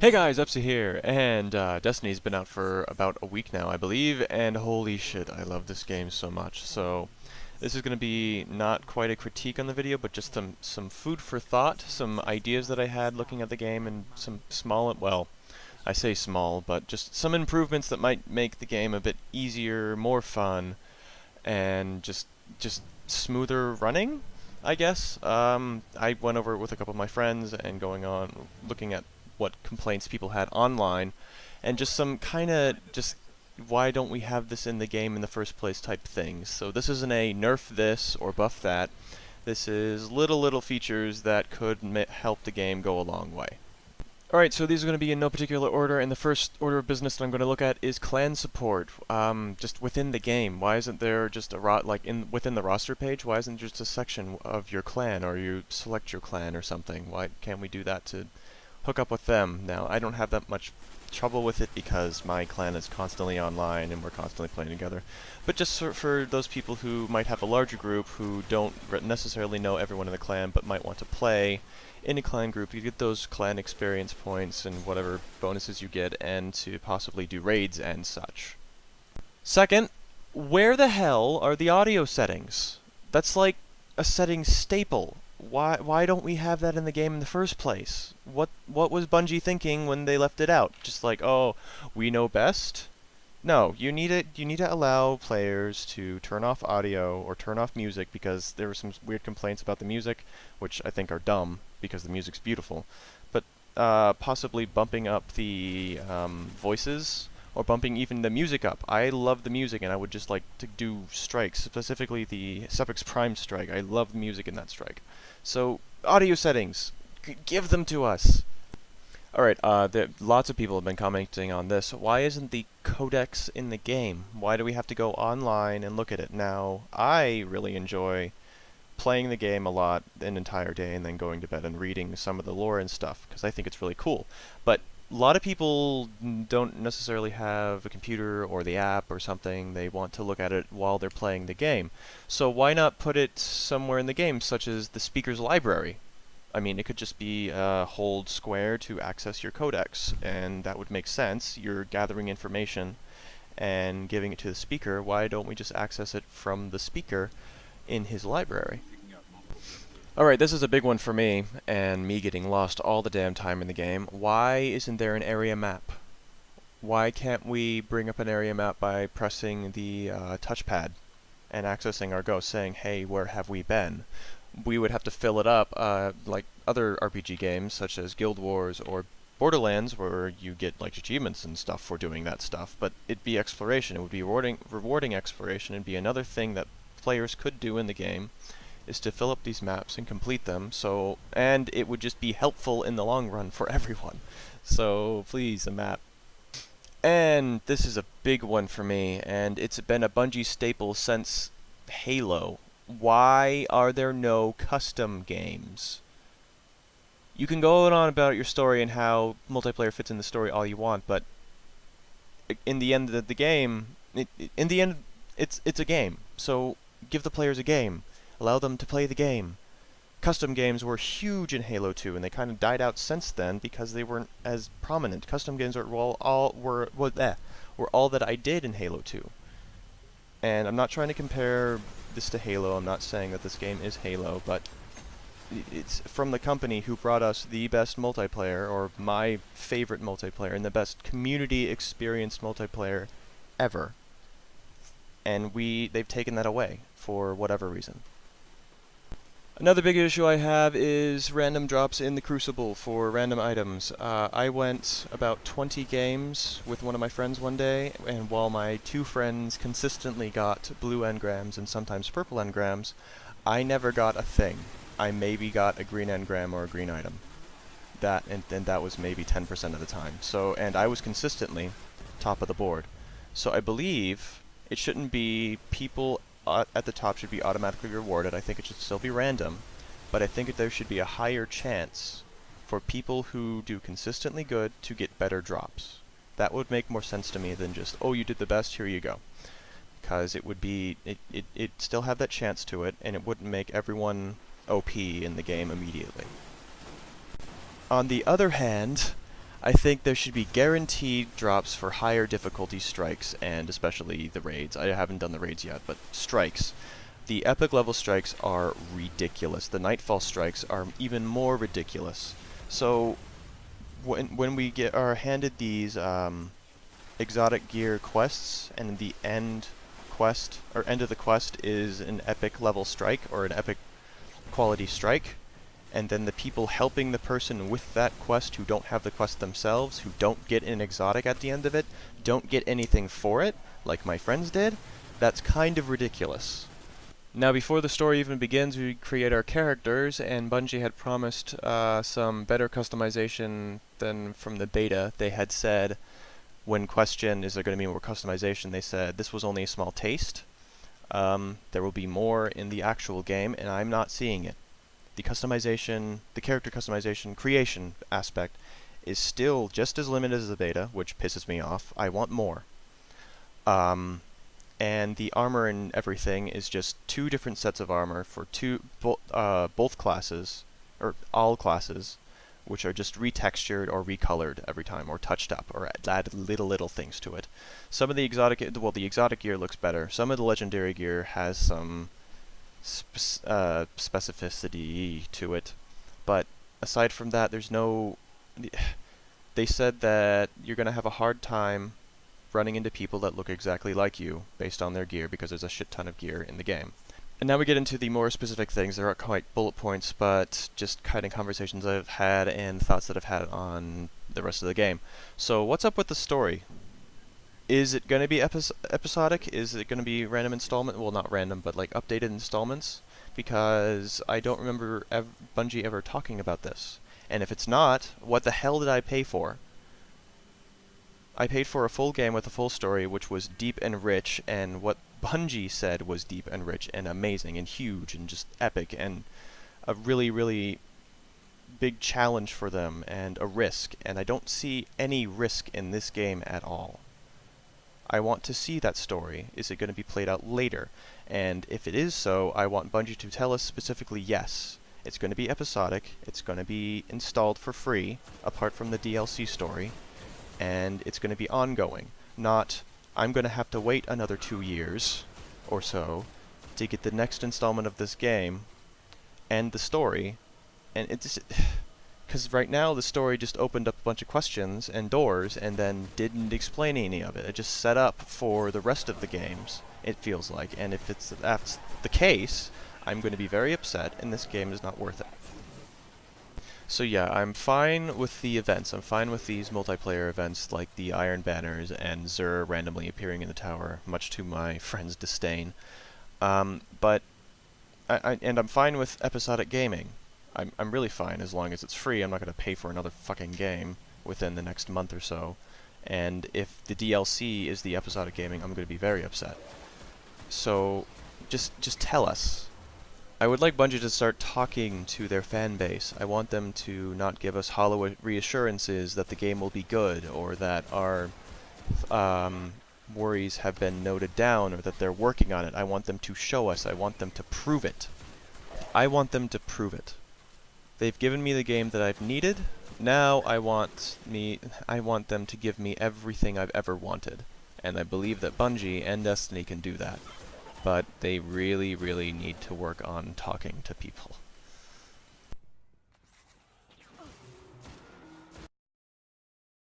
Hey guys, Upsy here, and Destiny's been out for about a week now, I believe, and holy shit, I love this game so much. So, this is going to be not quite a critique on the video, but just some food for thought, some ideas that I had looking at the game, and some small, well, I say small, but just some improvements that might make the game a bit easier, more fun, and just smoother running, I guess. I went over it with a couple of my friends and looking at what complaints people had online, and just some kind of just why don't we have this in the game in the first place type things. So this isn't a nerf this or buff that. This is little features that could help the game go a long way. Alright, so these are going to be in no particular order, and the first order of business that I'm going to look at is clan support. Just within the game, why isn't there just within the roster page, why isn't there just a section of your clan, or you select your clan or something? Why can't we do that to hook up with them? Now, I don't have that much trouble with it because my clan is constantly online and we're constantly playing together. But just for those people who might have a larger group who don't necessarily know everyone in the clan but might want to play in a clan group, you get those clan experience points and whatever bonuses you get, and to possibly do raids and such. Second, where the hell are the audio settings? That's like a settings staple. Why don't we have that in the game in the first place? What was Bungie thinking when they left it out? Just like, oh, we know best? No, you need to allow players to turn off audio or turn off music, because there were some weird complaints about the music, which I think are dumb because the music's beautiful. But possibly bumping up the voices, or bumping even the music up. I love the music, and I would just like to do strikes, specifically the Suffix Prime strike. I love the music in that strike. So, audio settings, give them to us. Alright, lots of people have been commenting on this. Why isn't the Codex in the game? Why do we have to go online and look at it? Now, I really enjoy playing the game a lot an entire day and then going to bed and reading some of the lore and stuff, because I think it's really cool. But a lot of people don't necessarily have a computer or the app or something. They want to look at it while they're playing the game. So why not put it somewhere in the game, such as the speaker's library? I mean, it could just be hold square to access your codex, and that would make sense. You're gathering information and giving it to the speaker. Why don't we just access it from the speaker in his library? Alright, this is a big one for me, and me getting lost all the damn time in the game. Why isn't there an area map? Why can't we bring up an area map by pressing the touchpad and accessing our ghost, saying, hey, where have we been? We would have to fill it up like other RPG games, such as Guild Wars or Borderlands, where you get like achievements and stuff for doing that stuff. But it'd be exploration. It would be rewarding exploration. It'd be another thing that players could do in the game, is to fill up these maps and complete them. So, and it would just be helpful in the long run for everyone. So please, a map. And this is a big one for me, and it's been a Bungie staple since Halo. Why are there no custom games? You can go on about your story and how multiplayer fits in the story all you want, but in the end of the game, it's a game. So give the players a game. Allow them to play the game. Custom games were huge in Halo 2, and they kind of died out since then because they weren't as prominent. Custom games were all that I did in Halo 2. And I'm not trying to compare this to Halo. I'm not saying that this game is Halo, but it's from the company who brought us the best multiplayer, or my favorite multiplayer, and the best community experienced multiplayer ever. And they've taken that away for whatever reason. Another big issue I have is random drops in the Crucible for random items. I went about 20 games with one of my friends one day, and while my two friends consistently got blue engrams and sometimes purple engrams, I never got a thing. I maybe got a green engram or a green item. And that was maybe 10% of the time. So, and I was consistently top of the board. So I believe it shouldn't be people at the top should be automatically rewarded. I think it should still be random, but I think there should be a higher chance for people who do consistently good to get better drops. That would make more sense to me than just, oh, you did the best, here you go. Because it would be, it still have that chance to it, and it wouldn't make everyone OP in the game immediately. On the other hand, I think there should be guaranteed drops for higher difficulty strikes, and especially the raids. I haven't done the raids yet, but strikes. The epic level strikes are ridiculous. The Nightfall strikes are even more ridiculous. So when we are handed these exotic gear quests, and the end quest or end of the quest is an epic level strike or an epic quality strike, and then the people helping the person with that quest who don't have the quest themselves, who don't get an exotic at the end of it, don't get anything for it, like my friends did, that's kind of ridiculous. Now, before the story even begins, we create our characters, and Bungie had promised some better customization than from the beta. They had said, when questioned, is there going to be more customization, they said, this was only a small taste. There will be more in the actual game, and I'm not seeing it. The customization, the character customization, creation aspect is still just as limited as the beta, which pisses me off. I want more. And the armor and everything is just 2 different sets of armor for both classes, or all classes, which are just retextured or recolored every time, or touched up, or added little things to it. Some of the exotic, the exotic gear looks better. Some of the legendary gear has some specificity to it, but aside from that, there's no. They said that you're going to have a hard time running into people that look exactly like you based on their gear, because there's a shit ton of gear in the game. And now we get into the more specific things. There aren't quite bullet points, but just kind of conversations I've had and thoughts that I've had on the rest of the game. So what's up with the story? Is it going to be episodic? Is it going to be random installment? Well, not random, but like updated installments? Because I don't remember Bungie ever talking about this. And if it's not, what the hell did I pay for? I paid for a full game with a full story, which was deep and rich, and what Bungie said was deep and rich and amazing and huge and just epic and a really big challenge for them and a risk, and I don't see any risk in this game at all. I want to see that story. Is it going to be played out later? And if it is so, I want Bungie to tell us specifically, yes, it's going to be episodic, it's going to be installed for free, apart from the DLC story, and it's going to be ongoing, not, I'm going to have to wait another 2 years or so to get the next installment of this game and the story, and it's because right now the story just opened up a bunch of questions and doors and then didn't explain any of it. It just set up for the rest of the games, it feels like, and if that's the case, I'm going to be very upset, and this game is not worth it. So yeah, I'm fine with the events. I'm fine with these multiplayer events like the Iron Banners and Xur randomly appearing in the tower, much to my friend's disdain. But I'm fine with episodic gaming. I'm really fine as long as it's free. I'm not going to pay for another fucking game within the next month or so. And if the DLC is the episodic gaming, I'm going to be very upset. So just tell us. I would like Bungie to start talking to their fan base. I want them to not give us hollow reassurances that the game will be good, or that our worries have been noted down, or that they're working on it. I want them to show us. I want them to prove it. I want them to prove it. They've given me the game that I've needed. Now I want them to give me everything I've ever wanted. And I believe that Bungie and Destiny can do that. But they really need to work on talking to people.